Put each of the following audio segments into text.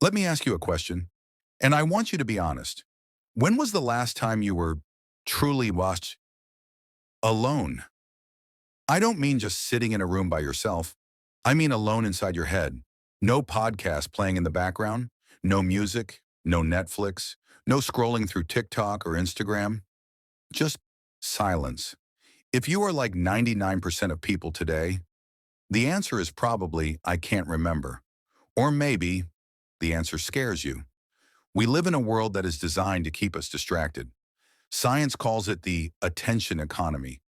Let me ask you a question, and I want you to be honest. When was the last time you were truly lost alone? I don't mean just sitting in a room by yourself. I mean alone inside your head. No podcast playing in the background, no music, no Netflix, no scrolling through TikTok or Instagram, just silence. If you are like 99% of people today, the answer is probably, I can't remember. Or maybe the answer scares you. We live in a world that is designed to keep us distracted. Science calls it the attention economy,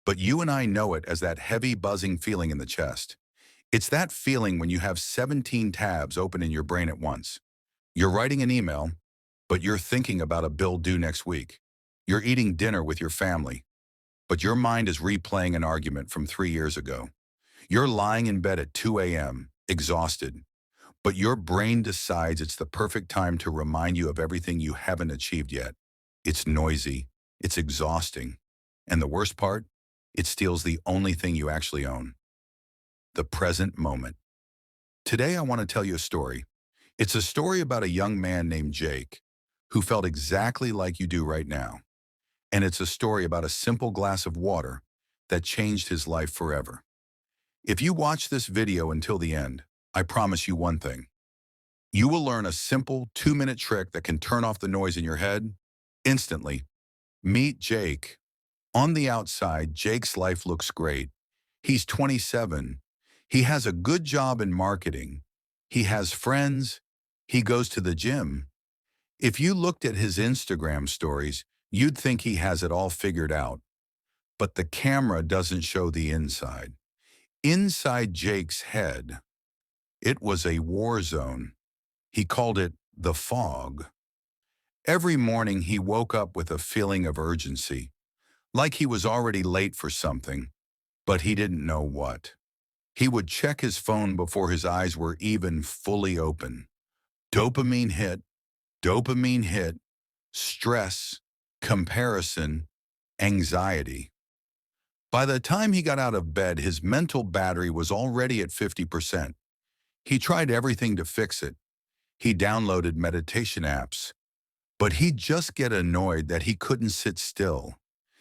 but you and I know it as that heavy buzzing feeling in the chest. It's that feeling when you have 17 tabs open in your brain at once. You're writing an email, but you're thinking about a bill due next week. You're eating dinner with your family, but your mind is replaying an argument from 3 years ago. You're lying in bed at 2 a.m., exhausted, but your brain decides it's the perfect time to remind you of everything you haven't achieved yet. It's noisy, it's exhausting, and the worst part, it steals the only thing you actually own, the present moment. Today I want to tell you a story. It's a story about a young man named Jake who felt exactly like you do right now. And it's a story about a simple glass of water that changed his life forever. If you watch this video until the end, I promise you one thing. You will learn a simple 2-minute trick that can turn off the noise in your head instantly. Meet Jake. On the outside, Jake's life looks great. He's 27. He has a good job in marketing. He has friends. He goes to the gym. If you looked at his Instagram stories, you'd think he has it all figured out. But the camera doesn't show the inside. Inside Jake's head, it was a war zone. He called it the fog. Every morning he woke up with a feeling of urgency, like he was already late for something, but he didn't know what. He would check his phone before his eyes were even fully open. Dopamine hit, stress, comparison, anxiety. By the time he got out of bed, his mental battery was already at 50%. He tried everything to fix it. He downloaded meditation apps, but he'd just get annoyed that he couldn't sit still.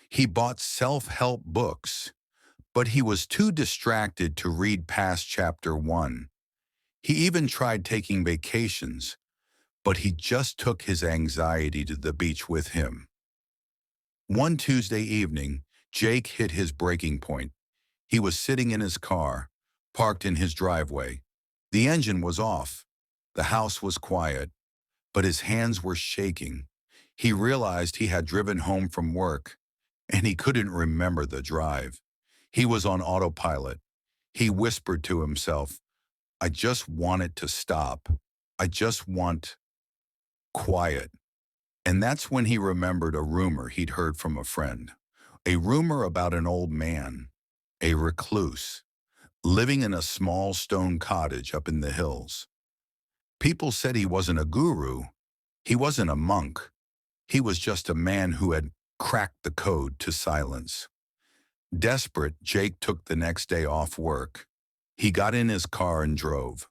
He bought self-help books, but he was too distracted to read past chapter 1. He even tried taking vacations, but he just took his anxiety to the beach with him. One Tuesday evening, Jake hit his breaking point. He was sitting in his car, parked in his driveway. The engine was off. The house was quiet, but his hands were shaking. He realized he had driven home from work, and he couldn't remember the drive. He was on autopilot. He whispered to himself, I just want it to stop. I just want quiet. And that's when he remembered a rumor he'd heard from a friend. A rumor about an old man, a recluse, living in a small stone cottage up in the hills. People said he wasn't a guru. He wasn't a monk. He was just a man who had cracked the code to silence. Desperate, Jake took the next day off work. He got in his car and drove.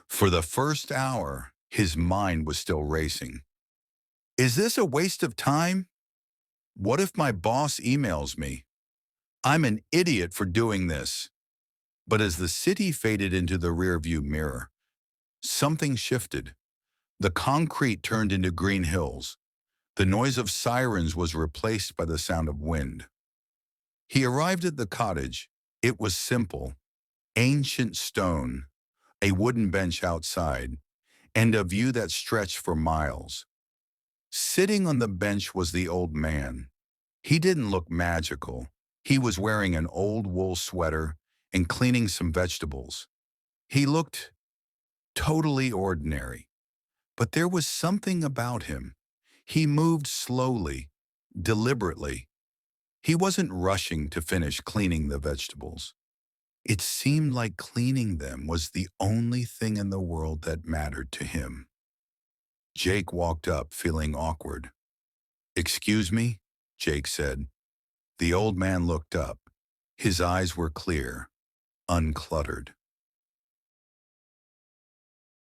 For the first hour, his mind was still racing. Is this a waste of time? What if my boss emails me? I'm an idiot for doing this. But as the city faded into the rearview mirror, something shifted. The concrete turned into green hills. The noise of sirens was replaced by the sound of wind. He arrived at the cottage. It was simple, ancient stone, a wooden bench outside, and a view that stretched for miles. Sitting on the bench was the old man. He didn't look magical. He was wearing an old wool sweater and cleaning some vegetables. He looked totally ordinary, but there was something about him. He moved slowly, deliberately. He wasn't rushing to finish cleaning the vegetables. It seemed like cleaning them was the only thing in the world that mattered to him. Jake walked up, feeling awkward. "Excuse me?" Jake said. The old man looked up. His eyes were clear, uncluttered.